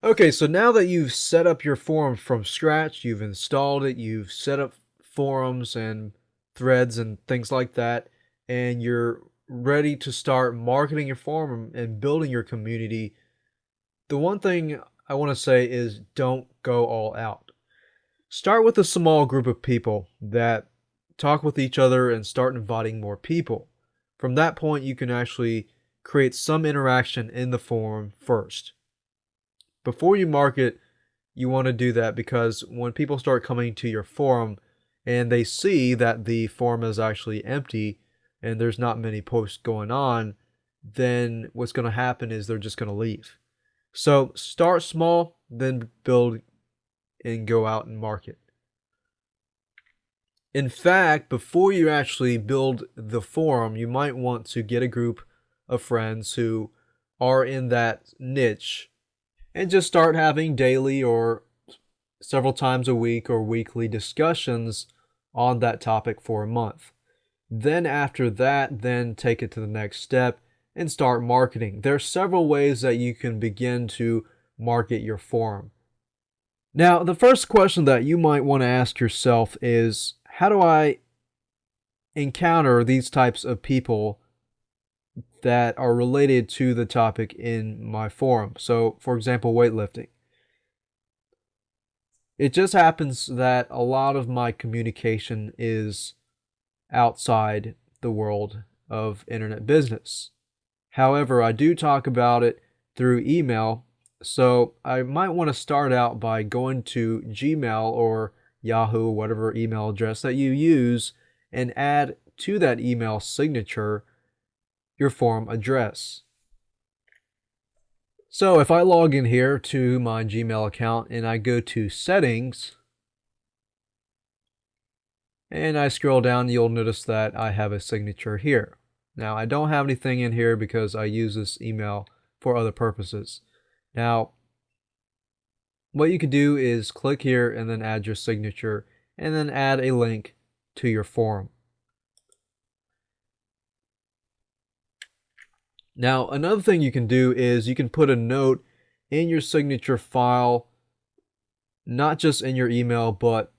Okay, so now that you've set up your forum from scratch, you've installed it, you've set up forums and threads and things like that, and you're ready to start marketing your forum and building your community, the one thing I want to say is don't go all out. Start with a small group of people that talk with each other and start inviting more people. From that point, you can actually create some interaction in the forum first. Before you market, you want to do that because when people start coming to your forum and they see that the forum is actually empty and there's not many posts going on, then what's going to happen is they're just going to leave. So start small, then build and go out and market. In fact, before you actually build the forum, you might want to get a group of friends who are in that niche and just start having daily or several times a week or weekly discussions on that topic for a month. Then after that, then take it to the next step and start marketing. There are several ways that you can begin to market your forum. Now, the first question that you might want to ask yourself is, how do I encounter these types of people that are related to the topic in my forum? So, for example, weightlifting. It just happens that a lot of my communication is outside the world of internet business. However, I do talk about it through email, so I might want to start out by going to Gmail or Yahoo, whatever email address that you use, and add to that email signature your forum address. So if I log in here to my Gmail account and I go to settings and I scroll down, you'll notice that I have a signature here. Now I don't have anything in here because I use this email for other purposes. Now, what you could do is click here and then add your signature and then add a link to your forum. Now, another thing you can do is you can put a note in your signature file, not just in your email, but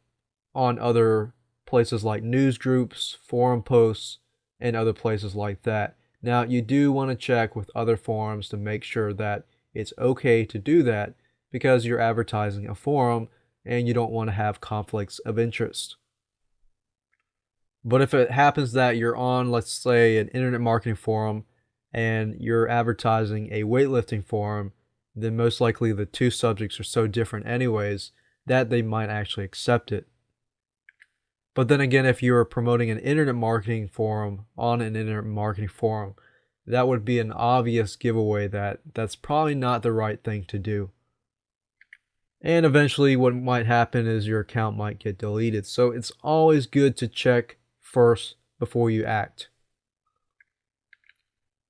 on other places like news groups, forum posts, and other places like that. Now, you do want to check with other forums to make sure that it's okay to do that because you're advertising a forum and you don't want to have conflicts of interest. But if it happens that you're on, let's say, an internet marketing forum and you're advertising a weightlifting forum, then most likely the two subjects are so different anyways that they might actually accept it. But then again, if you're promoting an internet marketing forum on an internet marketing forum, that would be an obvious giveaway that that's probably not the right thing to do. And eventually what might happen is your account might get deleted. So it's always good to check first before you act.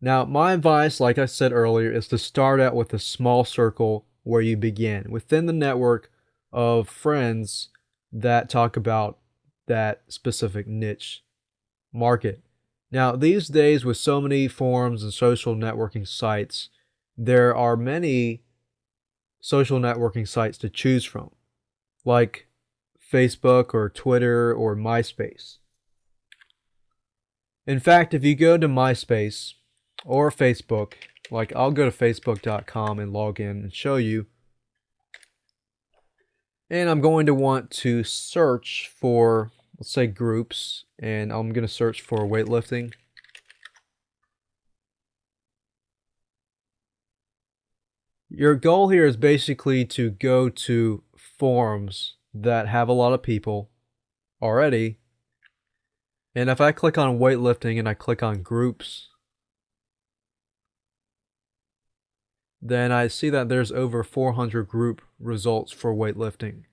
Now, my advice, like I said earlier, is to start out with a small circle where you begin within the network of friends that talk about that specific niche market. Now, these days, with so many forums and social networking sites, there are many social networking sites to choose from, like Facebook or Twitter or MySpace. In fact, if you go to MySpace or Facebook, like I'll go to facebook.com and log in and show you. And I'm going to want to search for, let's say, groups, and I'm going to search for weightlifting. Your goal here is basically to go to forums that have a lot of people already. And if I click on weightlifting and I click on groups, then I see that there's over 400 group results for weightlifting.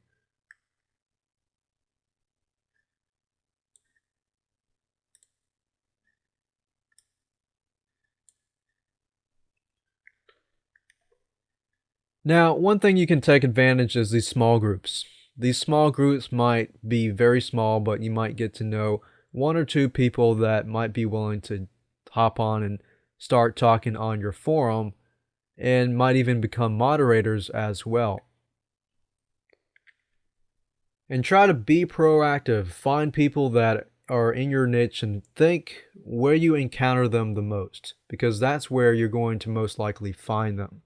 Now, one thing you can take advantage is these small groups. These small groups might be very small, but you might get to know one or two people that might be willing to hop on and start talking on your forum. and might even become moderators as well. And try to be proactive. Find people that are in your niche and think where you encounter them the most, because that's where you're going to most likely find them.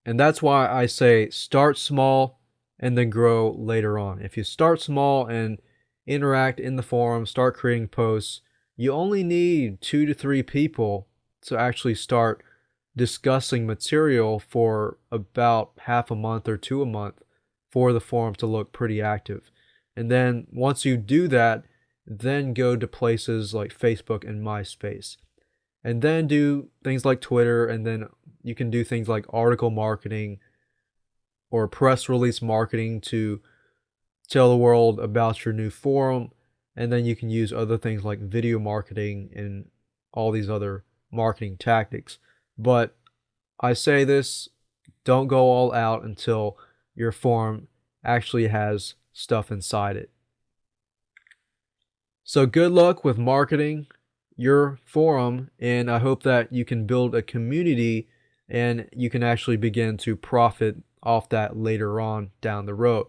And that's why I say start small and then grow later on. If you start small and interact in the forum, start creating posts, you only need 2 to 3 people to actually start discussing material for about half a month or a month for the forum to look pretty active. And then once you do that, then go to places like Facebook and MySpace. And then do things like Twitter, and then you can do things like article marketing or press release marketing to tell the world about your new forum. And then you can use other things like video marketing and all these other marketing tactics. But I say this, don't go all out until your forum actually has stuff inside it. So good luck with marketing your forum, and I hope that you can build a community and you can actually begin to profit off that later on down the road.